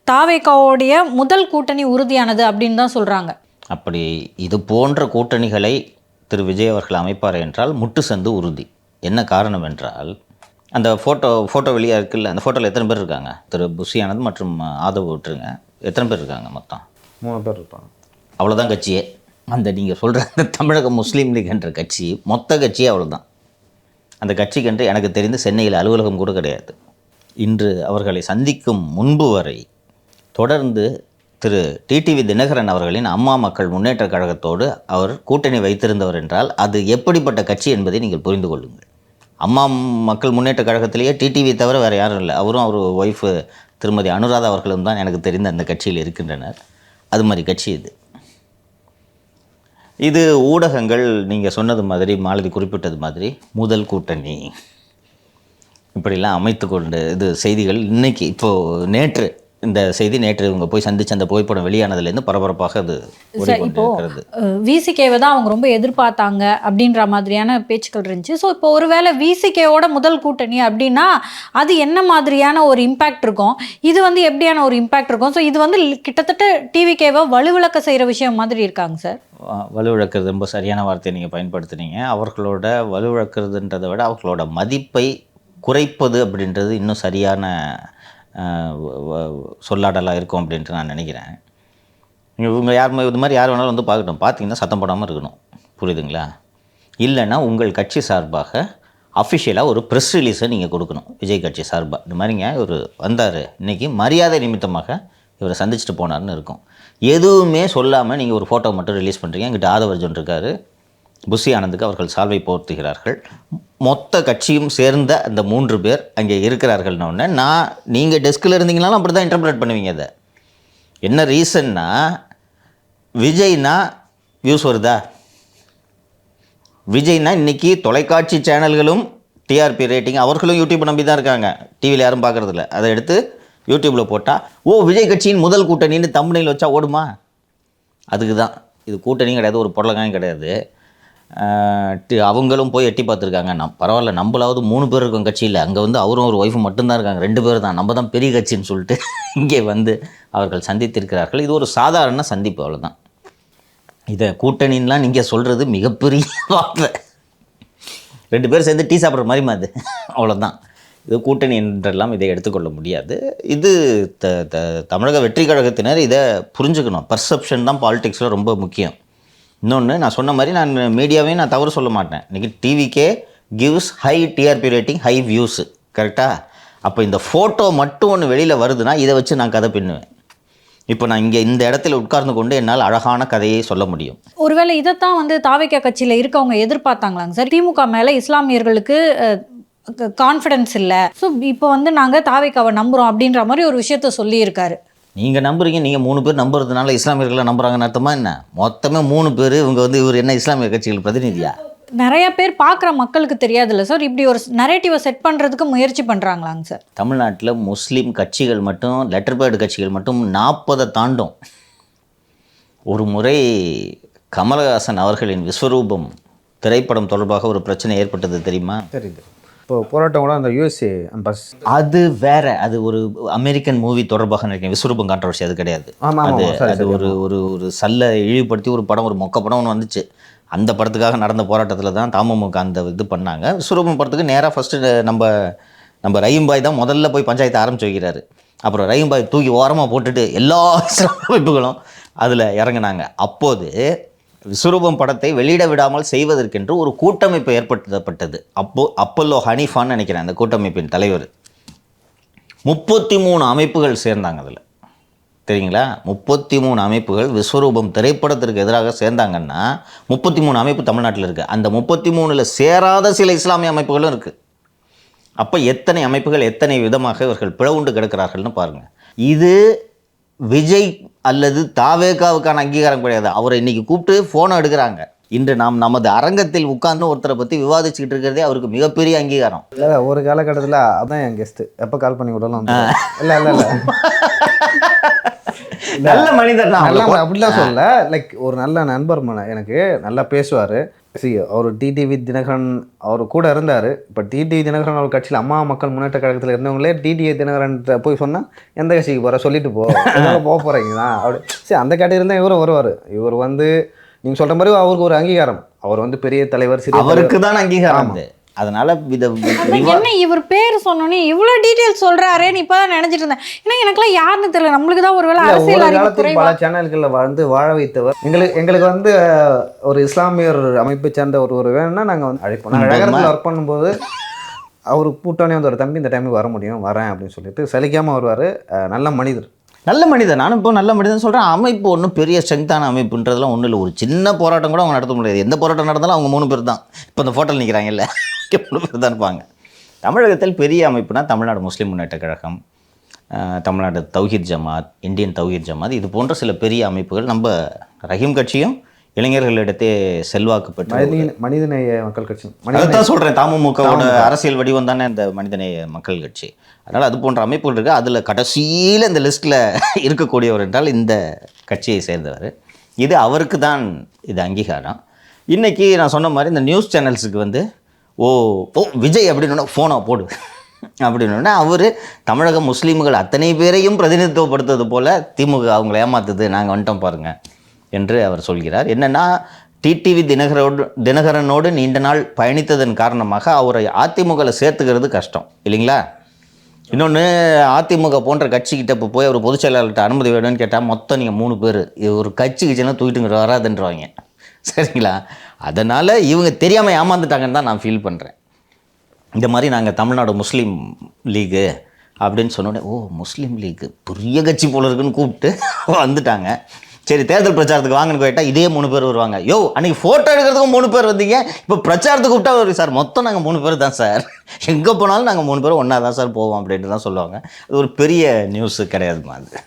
தாவேகாவுடைய முதல் கூட்டணி உறுதியானது அப்படின்னு தான் சொல்கிறாங்க. அப்படி இது போன்ற கூட்டணிகளை திரு விஜய் அவர்கள் அமைப்பார் என்றால் முட்டு சந்து உறுதி. என்ன காரணம் என்றால் அந்த ஃபோட்டோ வெளியாக இருக்குல்ல, அந்த ஃபோட்டோவில் எத்தனை பேர் இருக்காங்க? திரு புஷி ஆனந்த் மற்றும் ஆதவ் விட்டுருங்க, எத்தனை பேர் இருக்காங்க? மொத்தம் 3 பேர் இருப்பாங்க. அவ்வளோதான் கட்சியே. அந்த நீங்கள் சொல்கிற அந்த தமிழக முஸ்லீம் லீக் என்ற கட்சி மொத்த கட்சியே அவ்வளோதான். அந்த கட்சிக்கென்று எனக்கு தெரிந்து சென்னையில் அலுவலகம் கூட கிடையாது. இன்று அவர்களை சந்திக்கும் முன்பு வரை தொடர்ந்து திரு டிடிவி தினகரன் அவர்களின் அம்மா மக்கள் முன்னேற்ற கழகத்தோடு அவர் கூட்டணி வைத்திருந்தவர் என்றால் அது எப்படிப்பட்ட கட்சி என்பதை நீங்கள் புரிந்து கொள்ளுங்கள். அம்மா மக்கள் முன்னேற்ற கழகத்திலேயே டிடிவி தவிர வேறு யாரும் இல்லை. அவரும் அவர் ஒய்ஃபு திருமதி அனுராதா அவர்களும் தான் எனக்கு தெரிந்த அந்த கட்சியில் இருக்கின்றனர். அது மாதிரி கட்சி இது ஊடகங்கள் நீங்கள் சொன்னது மாதிரி, மாலதி குறிப்பிட்டது மாதிரி முதல் கூட்டணி இப்படிலாம் அமைத்து கொண்டு இது செய்திகள் இன்றைக்கி இப்போது நேற்று இந்த செய்தி நேற்று இவங்க போய் சந்திச்சு அந்த புகைப்படம் வெளியானதுலேருந்து பரபரப்பாக அது ஓடிக்கொண்டிருக்கிறது. விசிகேவை தான் அவங்க ரொம்ப எதிர்பார்த்தாங்க அப்படின்ற மாதிரியான பேச்சுக்கள் இருந்துச்சு. ஸோ இப்போ ஒருவேளை விசிகேவோட முதல் கூட்டணி அப்படின்னா அது என்ன மாதிரியான ஒரு இம்பேக்ட் இருக்கும், இது எப்படியான ஒரு இம்பேக்ட் இருக்கும்? ஸோ இது கிட்டத்தட்ட டிவிகேவை வலுவிழக்க செய்கிற விஷயம் மாதிரி இருக்காங்க சார். வலுவிழக்கிறது ரொம்ப சரியான வார்த்தையை நீங்கள் பயன்படுத்துனீங்க. அவர்களோட வலுவிழக்கிறதுன்றதை விட அவர்களோட மதிப்பை குறைப்பது அப்படின்றது இன்னும் சரியான சொல்லாடலாக இருக்கும் அப்படின்ட்டு நான் நினைக்கிறேன். இவங்க இது மாதிரி யார் வேணாலும் பார்க்கட்டும், பார்த்தீங்கன்னா சத்தம் போடாமல் இருக்கணும், புரியுதுங்களா? இல்லைன்னா உங்கள் கட்சி சார்பாக அஃபிஷியலாக ஒரு ப்ரெஸ் ரிலீஸை நீங்கள் கொடுக்கணும். விஜய் கட்சி சார்பாக இந்த மாதிரிங்க இவர் வந்தார், இன்றைக்கி மரியாதை நிமித்தமாக இவரை சந்திச்சுட்டு போனார்னு இருக்கும். எதுவுமே சொல்லாமல் நீங்கள் ஒரு ஃபோட்டோ மட்டும் ரிலீஸ் பண்ணுறீங்க. எங்கிட்ட ஆதவர்ஜன் இருக்கார், புஷி ஆனந்துக்கு அவர்கள் சால்வை போர்த்துகிறார்கள், மொத்த கட்சியும் சேர்ந்த அந்த 3 பேர் அங்கே இருக்கிறார்கள்னு நீங்கள் டெஸ்கில் இருந்தீங்கனாலும் அப்படி தான் இன்டர்பிரேட் பண்ணுவீங்க. அதை என்ன ரீசன்னா, விஜய்னா வியூஸ் வருதா? விஜய்னா இன்றைக்கி தொலைக்காட்சி சேனல்களும் டிஆர்பி ரேட்டிங் அவர்களும் யூடியூப் நம்பி தான் இருக்காங்க, டிவியில் யாரும் பார்க்குறதில்ல. அதை எடுத்து யூடியூப்பில் போட்டால் விஜய் கட்சியின் முதல் கூட்டணின்னு தம்பனையில் வச்சா ஓடுமா? அதுக்கு தான் இது கூட்டணியும் கிடையாது, ஒரு பொருளங்காயும் கிடையாது. அவங்களும் போய் எட்டி பார்த்துருக்காங்க. பரவாயில்ல, நம்மளாவது 3 பேர் இருக்கோம் கட்சியில், அங்கே அவரும் ஒரு ஒய்ஃபு மட்டும்தான் இருக்காங்க, 2 பேர் தான், நம்ம தான் பெரிய கட்சின்னு சொல்லிட்டு இங்கே அவர்கள் சந்தித்திருக்கிறார்கள். இது ஒரு சாதாரண சந்திப்பு, அவ்வளோதான். இதை கூட்டணின்லாம் நீங்கள் சொல்கிறது மிகப்பெரிய வார்த்தை. 2 பேர் சேர்ந்து டீ சாப்பிட்ற மாதிரி அது, அவ்வளோதான். இது கூட்டணி என்றெல்லாம் இதை எடுத்துக்கொள்ள முடியாது. இது தமிழக வெற்றி கழகத்தினர் இதை புரிஞ்சுக்கணும். பர்செப்ஷன் தான் பாலிடிக்ஸில் ரொம்ப முக்கியம். இன்னொன்று, நான் சொன்ன மாதிரி நான் மீடியாவையும் நான் தவறு சொல்ல மாட்டேன். இன்றைக்கி டிவிக்கே gives high TRP rating, high views, கரெக்டாக? அப்போ இந்த ஃபோட்டோ மட்டும் ஒன்று வெளியில் வருதுன்னா இதை வச்சு நான் கதை பின்னுவேன். இப்போ நான் இங்கே இந்த இடத்துல உட்கார்ந்து கொண்டு என்னால் அழகான கதையை சொல்ல முடியும். ஒருவேளை இதைத்தான் தாவேகா கட்சியில் இருக்கவங்க எதிர்பார்த்தாங்களாங்க சார்? திமுக மேலே இஸ்லாமியர்களுக்கு கான்ஃபிடன்ஸ் இல்லை, ஸோ இப்போ நாங்கள் தாவேகாவை நம்புகிறோம் அப்படின்ற மாதிரி ஒரு விஷயத்த சொல்லியிருக்காரு. நீங்கள் நம்புறீங்க, நீங்கள் 3 பேர் நம்புறதுனால இஸ்லாமியர்களை நம்புறாங்கன்னு அர்த்தமா என்ன? மொத்தமே 3 பேர், இவங்க இவர் என்ன இஸ்லாமிய கட்சிகள் பிரதிநிதியா? நிறைய பேர் பார்க்குற மக்களுக்கு தெரியாதுல்ல சார், இப்படி ஒரு நரேட்டிவை செட் பண்ணுறதுக்கு முயற்சி பண்ணுறாங்களாங்க சார்? தமிழ்நாட்டில் முஸ்லீம் கட்சிகள் மட்டும், லெட்டர் பேர்டு கட்சிகள் மட்டும் 40 தாண்டும். ஒரு முறை கமலஹாசன் அவர்களின் விஸ்வரூபம் திரைப்படம் தொடர்பாக ஒரு பிரச்சனை ஏற்பட்டது தெரியுமா? தெரியுது. இப்போ போராட்டம் கூட அந்த யூஎஸ்ஏ பஸ், அது வேற, அது ஒரு அமெரிக்கன் மூவி தொடர்பாக நினைக்கிறேன். விஸ்வரூபம் கான்ட்ரவர்சி அது கிடையாது. அது ஒரு ஒரு ஒரு சல்ல இழிவுபடுத்தி ஒரு படம், ஒரு மொக்க படம் ஒன்று வந்துச்சு. அந்த படத்துக்காக நடந்த போராட்டத்தில் தான் தமுமுக அந்த இது பண்ணாங்க. விஸ்வரூபம் படத்துக்கு நேராக ஃபஸ்ட்டு நம்ம ரஹீம்பாய் தான் முதல்ல போய் பஞ்சாயத்தை ஆரம்பிச்சு வைக்கிறாரு. அப்புறம் ரஹீம்பாய் தூக்கி ஓரமாக போட்டுட்டு எல்லா அமைப்புகளும் அதில் இறங்கினாங்க. அப்போது விஸ்வரூபம் படத்தை வெளியிட விடாமல் செய்வதற்கென்று ஒரு கூட்டமைப்பு ஏற்படுத்தப்பட்டது. அப்பல்லோ ஹனீஃபான்னு நினைக்கிறேன் அந்த கூட்டமைப்பின் தலைவர். 33 அமைப்புகள் சேர்ந்தாங்க அதில், தெரியுங்களா? 33 அமைப்புகள் விஸ்வரூபம் திரைப்படத்திற்கு எதிராக சேர்ந்தாங்கன்னா 33 அமைப்பு தமிழ்நாட்டில் இருக்குது. அந்த 33ல் சேராத சில இஸ்லாமிய அமைப்புகளும் இருக்குது. அப்போ எத்தனை அமைப்புகள் எத்தனை விதமாக இவர்கள் பிளவுண்டு கிடக்கிறார்கள்னு பாருங்கள். இது விஜய் அல்லது தாவேகாவுக்கான அங்கீகாரம் கிடையாது. அவரை இன்றைக்கி கூப்பிட்டு ஃபோனை எடுக்கிறாங்க. இன்று நாம் நமது அரங்கத்தில் உட்கார்ந்து ஒருத்தரை பற்றி விவாதிச்சுக்கிட்டு இருக்கிறதே அவருக்கு மிகப்பெரிய அங்கீகாரம். இல்லை, ஒரு காலகட்டத்தில் அதான் என் கெஸ்ட்டு, எப்போ கால் பண்ணி விடலாம். இல்லை இல்லை இல்லை நல்ல மனிதர் தான் நல்லா அவங்க. அப்படிலாம் சொல்லல. லைக் ஒரு நல்ல நண்பர் எனக்கு நல்லா பேசுவார். அவர் டிடிவி தினகரன் அவர் கூட இருந்தார். இப்போ டிடிவி தினகரன் அவர் கட்சியில் அம்மா மக்கள் முன்னேற்ற கழகத்தில் இருந்தவங்களே டிடிவி தினகரன் போய் சொன்னால் எந்த கட்சிக்கு போகிற சொல்லிட்டு போக போகிறீங்க தான் அப்படி. சரி, அந்த கேட்டகரி இருந்தால் இவரும் வருவார். இவர் வந்து நீங்கள் சொல்கிற மாதிரி அவருக்கு ஒரு அங்கீகாரம். அவர் வந்து பெரிய தலைவர், சிறிய அவருக்கு தான் அங்கீகாரம் அது. அதனால என்ன இவர் பேர் சொன்னோன்னே இவ்வளவு டீடைல்ஸ் சொல்றாரேன்னு இப்பதான் நினைச்சிட்டு இருந்தேன். ஏன்னா எனக்குலாம் யாருன்னு தெரியல. நம்மளுக்கு தான் ஒருவேளை அரசியல் அறிவு காலத்தில் குறைவா. பல சேனல்களில் வந்து வாழ வைத்தவர். எங்களுக்கு வந்து ஒரு இஸ்லாமியர் அமைப்பை சேர்ந்த ஒரு வேணும்னா நாங்கள் வந்து அழைப்போம். நாங்கள் அழகரத்தில் ஒர்க் பண்ணும்போது அவர் கூட்டணி வந்து ஒரு தம்பி இந்த டைமுக்கு வர முடியும் வரேன் அப்படின்னு சொல்லிட்டு சலிக்காமல் வருவார். நல்ல மனிதர். நல்ல மனிதன். நானும் இப்போ நல்ல மனிதன் சொல்கிறேன். அமைப்பு ஒன்றும் பெரிய ஸ்ட்ரென்த்தான அமைப்புன்றதுலாம் ஒன்றும் இல்லை. ஒரு சின்ன போராட்டம் கூட அவங்க நடத்த முடியாது. எந்த போராட்டம் நடந்தாலும் அவங்க 3 பேர் தான். இப்போ இந்த ஃபோட்டோவில் நிற்கிறாங்கல்ல, 3 பேர் தான் இருப்பாங்க. தமிழகத்தில் பெரிய அமைப்புனா தமிழ்நாடு முஸ்லீம் முன்னேற்ற கழகம், தமிழ்நாடு தௌஹீத் ஜமாத், இந்தியன் தௌஹீத் ஜமாத், இது போன்ற சில பெரிய அமைப்புகள். நம்ம ரஹீம் கட்சியும் இளைஞர்களிடத்தே செல்வாக்கு பெற்ற மனிதநேய மக்கள் கட்சி. அதான் சொல்கிறேன். தமுமுகவோட அரசியல் வடிவம் தானே இந்த மனிதநேய மக்கள் கட்சி. அதனால் அது போன்ற அமைப்புகள் இருக்குது. அதில் கடைசியில் இந்த லிஸ்ட்டில் இருக்கக்கூடியவர் என்றால் இந்த கட்சியை சேர்ந்தவர். இது அவருக்கு தான் இது அங்கீகாரம். இன்றைக்கி நான் சொன்ன மாதிரி இந்த நியூஸ் சேனல்ஸுக்கு வந்து ஓ விஜய் அப்படின்னு ஃபோனை போடு அப்படின்னா அவர் தமிழக முஸ்லீம்கள் அத்தனை பேரையும் பிரதிநிதித்துவப்படுத்துவது போல் திமுக அவங்களை ஏமாத்துது, நாங்கள் வந்துட்டோம் பாருங்கள் என்று அவர் சொல்கிறார். என்னென்னா டிடிவி தினகரனோடு நீண்ட நாள் பயணித்ததன் காரணமாக அவரை அதிமுகவில் சேர்த்துக்கிறது கஷ்டம் இல்லைங்களா? இன்னொன்று, அதிமுக போன்ற கட்சிக்கிட்ட இப்போ போய் அவர் பொதுச் செயலாளர்கிட்ட அனுமதி வேணும்னு கேட்டால் மொத்தம் நீங்கள் 3 பேர் ஒரு கட்சிக்குச்சுன்னா தூக்கிட்டு வராதுன்றவாங்க. சரிங்களா? அதனால் இவங்க தெரியாமல் ஏமாந்துட்டாங்கன்னு தான் நான் ஃபீல் பண்ணுறேன். இந்த மாதிரி நாங்கள் தமிழ்நாடு முஸ்லீம் லீகு அப்படின்னு சொன்னோடனே முஸ்லீம் லீக்கு பெரிய கட்சி போல இருக்குன்னு கூப்பிட்டு வந்துட்டாங்க. சரி, தேர்தல் பிரச்சாரத்துக்கு வாங்கன்னு கேட்டால் இதே 3 பேர் வருவாங்க. அன்றைக்கி ஃபோட்டோ எடுக்கிறதுக்கும் 3 பேர் வந்தீங்க, இப்போ பிரச்சாரத்துக்கு கூப்பிட்டா வருது சார் மொத்தம் நாங்கள் 3 பேர் தான் சார், எங்கே போனாலும் நாங்கள் 3 பேரும் ஒன்றா தான் சார் போவோம் அப்படின்ட்டு தான் சொல்லுவாங்க. அது ஒரு பெரிய நியூஸு கிடையாதுமா அது.